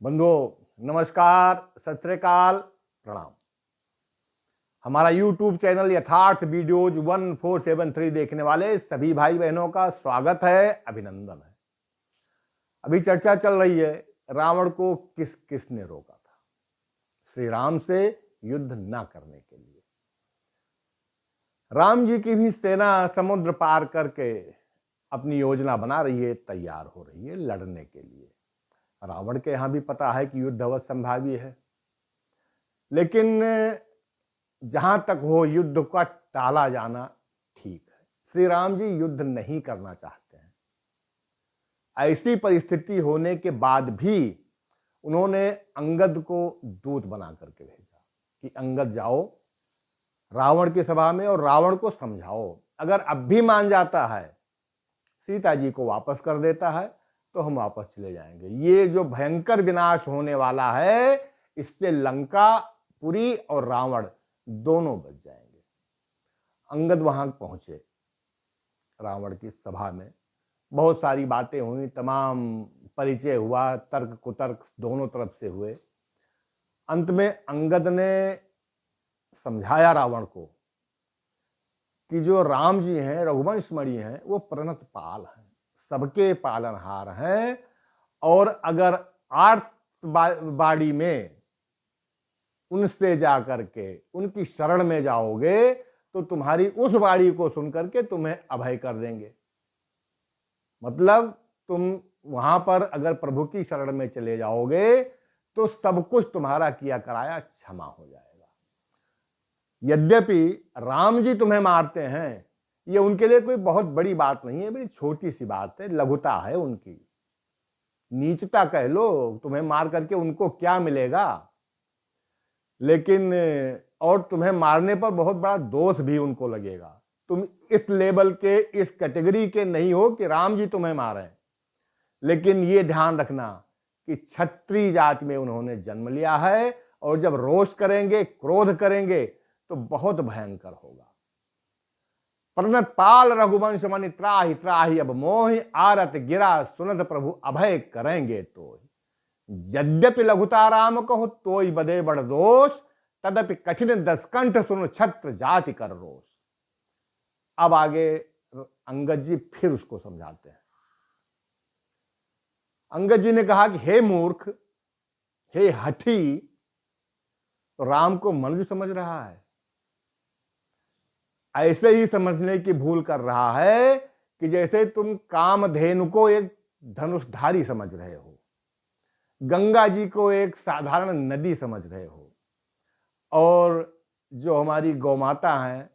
बंधुओं नमस्कार, सत श्री अकाल, प्रणाम। हमारा YouTube चैनल यथार्थ वीडियोज 1473 देखने वाले सभी भाई बहनों का स्वागत है, अभिनंदन है। अभी चर्चा चल रही है रावण को किस किसने रोका था श्री राम से युद्ध ना करने के लिए। राम जी की भी सेना समुद्र पार करके अपनी योजना बना रही है, तैयार हो रही है लड़ने के लिए। रावण के यहां भी पता है कि युद्ध अवश्य संभावी है, लेकिन जहां तक हो युद्ध का टाला जाना ठीक है। श्री राम जी युद्ध नहीं करना चाहते हैं। ऐसी परिस्थिति होने के बाद भी उन्होंने अंगद को दूत बना करके भेजा कि अंगद जाओ रावण की सभा में और रावण को समझाओ, अगर अब भी मान जाता है, सीता जी को वापस कर देता है तो हम वापस चले जाएंगे। ये जो भयंकर विनाश होने वाला है, इससे लंका, पुरी और रावण दोनों बच जाएंगे। अंगद वहां पहुंचे रावण की सभा में, बहुत सारी बातें हुई, तमाम परिचय हुआ, तर्क कुतर्क दोनों तरफ से हुए। अंत में अंगद ने समझाया रावण को कि जो राम जी हैं, रघुवंशमणि हैं, वो प्रणत पाल हैं, सबके पालनहार हैं, और अगर आर्तवाणी में उनसे जाकर के उनकी शरण में जाओगे तो तुम्हारी उस वाणी को सुनकर के तुम्हें अभय कर देंगे। मतलब तुम वहां पर अगर प्रभु की शरण में चले जाओगे तो सब कुछ तुम्हारा किया कराया क्षमा हो जाएगा। यद्यपि राम जी तुम्हें मारते हैं, ये उनके लिए कोई बहुत बड़ी बात नहीं है, बड़ी छोटी सी बात है, लघुता है उनकी, नीचता कह लो। तुम्हें मार करके उनको क्या मिलेगा, लेकिन और तुम्हें मारने पर बहुत बड़ा दोष भी उनको लगेगा। तुम इस लेवल के, इस कैटेगरी के नहीं हो कि राम जी तुम्हें मारें। लेकिन ये ध्यान रखना कि क्षत्रिय जाति में उन्होंने जन्म लिया है, और जब रोष करेंगे, क्रोध करेंगे तो बहुत भयंकर होगा। प्रणत पाल रघुवंश मणि त्राहि त्राहि अब मोहि, आरत गिरा सुनत प्रभु अभय करेंगे तो। यद्यपि लघुता राम कहो तोय बदे बड़ दोष, तदपि कठिन दसकंठ सुन छत्र जाति कर रोष। अब आगे अंगद जी फिर उसको समझाते हैं। अंगद जी ने कहा कि हे मूर्ख, हे हठी, तो राम को मनुष्य समझ रहा है। ऐसे ही समझने की भूल कर रहा है कि जैसे तुम कामधेनु को एक धनुषधारी समझ रहे हो, गंगा जी को एक साधारण नदी समझ रहे हो, और जो हमारी गौमाता हैं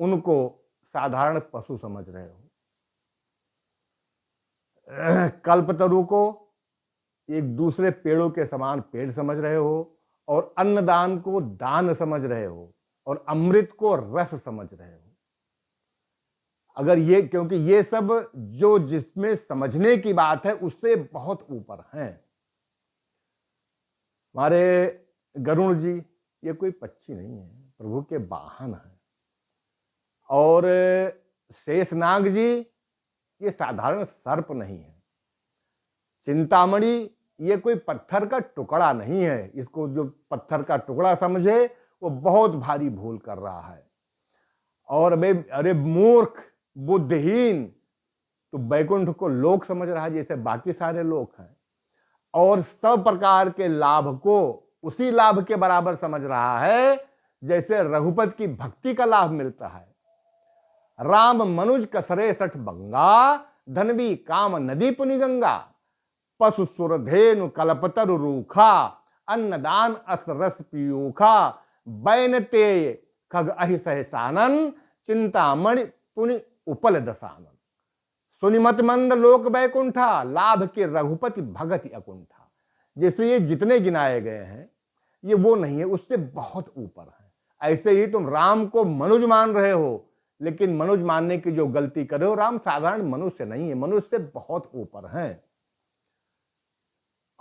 उनको साधारण पशु समझ रहे हो, कल्पतरु को एक दूसरे पेड़ों के समान पेड़ समझ रहे हो, और अन्नदान को दान समझ रहे हो, और अमृत को रस समझ रहे हो। अगर ये, क्योंकि ये सब जो जिसमें समझने की बात है उससे बहुत ऊपर हैं। हमारे गरुड़ जी ये कोई पक्षी नहीं है, प्रभु के वाहन हैं। और शेषनाग जी ये साधारण सर्प नहीं है। चिंतामणि ये कोई पत्थर का टुकड़ा नहीं है। इसको जो पत्थर का टुकड़ा समझे वो बहुत भारी भूल कर रहा है। और अरे मूर्ख, बुद्धिहीन, तो बैकुंठ को लोक समझ रहा है जैसे बाकी सारे लोक हैं, और सब प्रकार के लाभ को उसी लाभ के बराबर समझ रहा है जैसे रघुपति की भक्ति का लाभ मिलता है। राम मनुज कसरे सठ बंगा, धनवी काम नदी पुनि गंगा, पशु सुर धेनु कल्पतरु रूखा, अन्नदान अस रस पीयूखा, बैन ते खग अहि सहसानन, चिंतामणि पुनि उपल दसानन, सुनिमत मंद लोक बैकुंठा, लाभ के रघुपति भगति अकुंठा। जैसे ये जितने गिनाए गए हैं ये वो नहीं है, उससे बहुत ऊपर है। ऐसे ही तुम राम को मनुज मान रहे हो, लेकिन मनुज मानने की जो गलती कर रहे हो, राम साधारण मनुष्य नहीं है, मनुष्य से बहुत ऊपर हैं।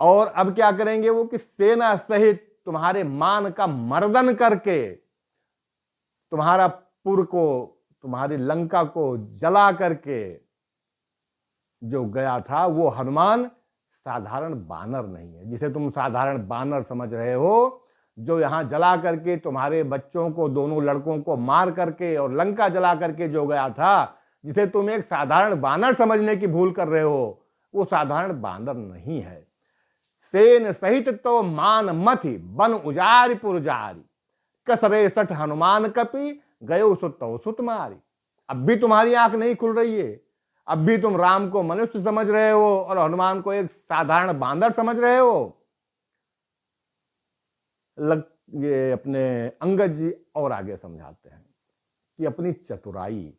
और अब क्या करेंगे वो कि सेना सहित तुम्हारे मान का मर्दन करके तुम्हारा पुर को, तुम्हारी लंका को जला करके जो गया था वो हनुमान साधारण बानर नहीं है, जिसे तुम साधारण बानर समझ रहे हो, जो यहां जला करके तुम्हारे बच्चों को, दोनों लड़कों को मार करके और लंका जला करके जो गया था, जिसे तुम एक साधारण बानर समझने की भूल कर रहे हो, वो साधारण बानर नहीं है। सेन सहित तो मान मथि बन उजारि पुरजारी, कसरे सठ हनुमान कपि गयो सुतो सुत मारी। अब भी तुम्हारी आंख नहीं खुल रही है, अब भी तुम राम को मनुष्य समझ रहे हो और हनुमान को एक साधारण बांदर समझ रहे हो। ये अपने अंगद जी और आगे समझाते हैं कि अपनी चतुराई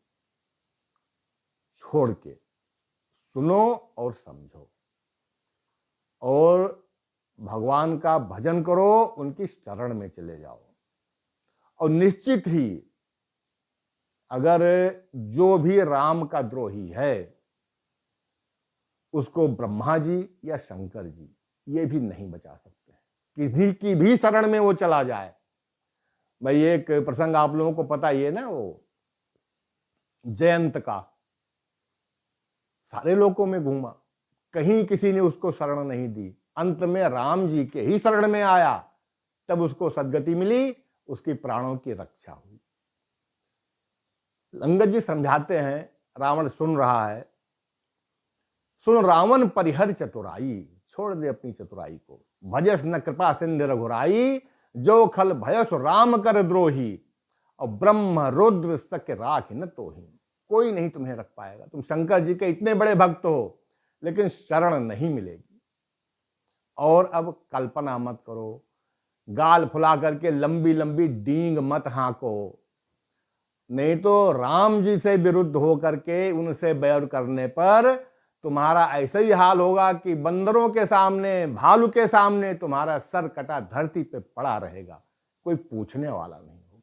छोड़ के सुनो और समझो और भगवान का भजन करो, उनकी शरण में चले जाओ। और निश्चित ही अगर जो भी राम का द्रोही है, उसको ब्रह्मा जी या शंकर जी ये भी नहीं बचा सकते। किसी की भी शरण में वो चला जाए। भाई एक प्रसंग आप लोगों को पता ही है ना, वो जयंत का, सारे लोकों में घूमा, कहीं किसी ने उसको शरण नहीं दी। अंत में राम जी के ही शरण में आया, तब उसको सद्गति मिली, उसकी प्राणों की रक्षा हुई। अंगद जी समझाते हैं, रावण सुन रहा है, सुन रावण परिहर चतुराई, छोड़ दे अपनी चतुराई को। भजस न कृपा सिंधु रघुराई, जो खल भयस राम कर द्रोही, और ब्रह्म रुद्र सके राख न तोही। कोई नहीं तुम्हें रख पाएगा, तुम शंकर जी के इतने बड़े भक्त हो, लेकिन शरण नहीं मिलेगी। और अब कल्पना मत करो, गाल फुला करके लंबी लंबी डींग मत हाँको, नहीं तो राम जी से विरुद्ध होकर के उनसे बैर करने पर तुम्हारा ऐसा ही हाल होगा कि बंदरों के सामने, भालू के सामने तुम्हारा सर कटा धरती पे पड़ा रहेगा, कोई पूछने वाला नहीं होगा।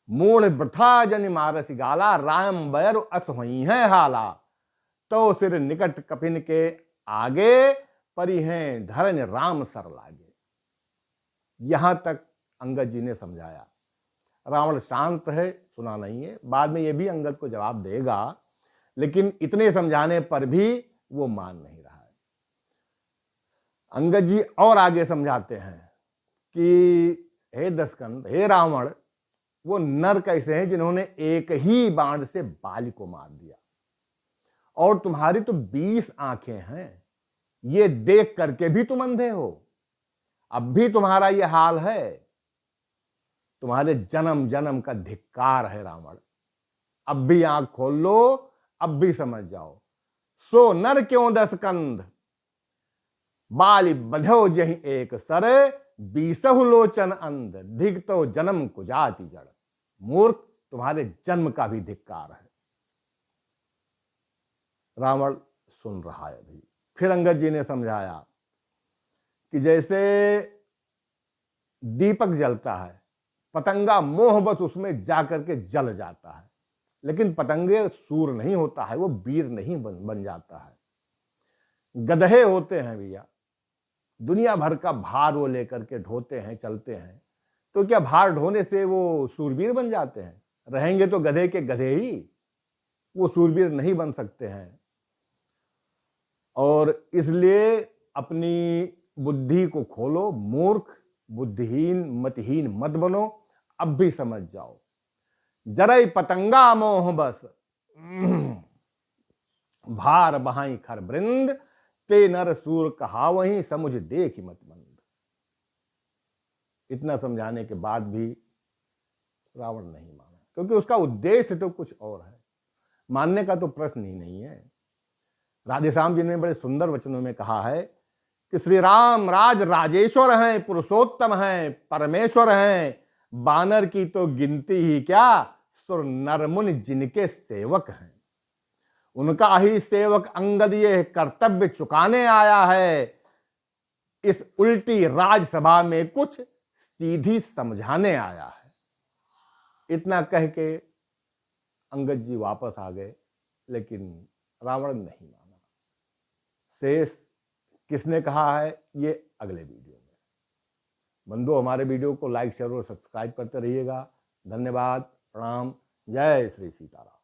मूढ़ वृथा जनि मारस गाला, राम बैर अस हुई है हाला, तो सिर निकट कपिन के आगे, परी हैं धरन राम सर लागे। यहां तक अंगद जी ने समझाया। रावण शांत है, सुना नहीं है, बाद में ये भी अंगद को जवाब देगा, लेकिन इतने समझाने पर भी वो मान नहीं रहा है। अंगद जी और आगे समझाते हैं कि हे दशकंद, हे रावण, वो नर कैसे हैं जिन्होंने एक ही बाण से बाली को मार दिया, और तुम्हारी तो 20 आंखें हैं, ये देख करके भी तुम अंधे हो। अब भी तुम्हारा ये हाल है, तुम्हारे जन्म जन्म का धिक्कार है रावण। अब भी आंख खोल लो, अब भी समझ जाओ। सो नर क्यों दशकंद, बाली बधो जही एक सर, 20 लोचन अंध, धिकतो जन्म कुजाति जड़। मूर्ख, तुम्हारे जन्म का भी धिक्कार है। रावण सुन रहा है अभी। फिर अंगद जी ने समझाया कि जैसे दीपक जलता है, पतंगा मोहबस उसमें जाकर के जल जाता है, लेकिन पतंगे सूर नहीं होता है, वो वीर नहीं बन जाता है। गधे होते हैं भैया, दुनिया भर का भार वो लेकर के ढोते हैं, चलते हैं, तो क्या भार ढोने से वो सूरवीर बन जाते हैं? रहेंगे तो गधे के गधे ही, वो सूरवीर नहीं बन सकते हैं। और इसलिए अपनी बुद्धि को खोलो, मूर्ख, बुद्धिहीन, मतहीन मत बनो। अब भी समझ जाओ, जरई पतंगा मोह बस, भार बहाई खर वृंद, ते नर सूर कहा वहीं, समुझ देख मत मंद। इतना समझाने के बाद भी रावण नहीं माना, क्योंकि उसका उद्देश्य तो कुछ और है, मानने का तो प्रश्न ही नहीं है। राधेश्याम जी ने बड़े सुंदर वचनों में कहा है कि श्री राम राज राजेश्वर हैं, पुरुषोत्तम हैं, परमेश्वर हैं, बानर की तो गिनती ही क्या, सुर नरमुनि जिनके सेवक हैं। उनका ही सेवक अंगद ये कर्तव्य चुकाने आया है, इस उल्टी राजसभा में कुछ सीधी समझाने आया है। इतना कह के अंगद जी वापस आ गए, लेकिन रावण नहीं माना। शेष किसने कहा है, ये अगले वीडियो में। बंधुओं, हमारे वीडियो को लाइक, शेयर और सब्सक्राइब करते रहिएगा। धन्यवाद, प्रणाम, जय श्री सीताराम।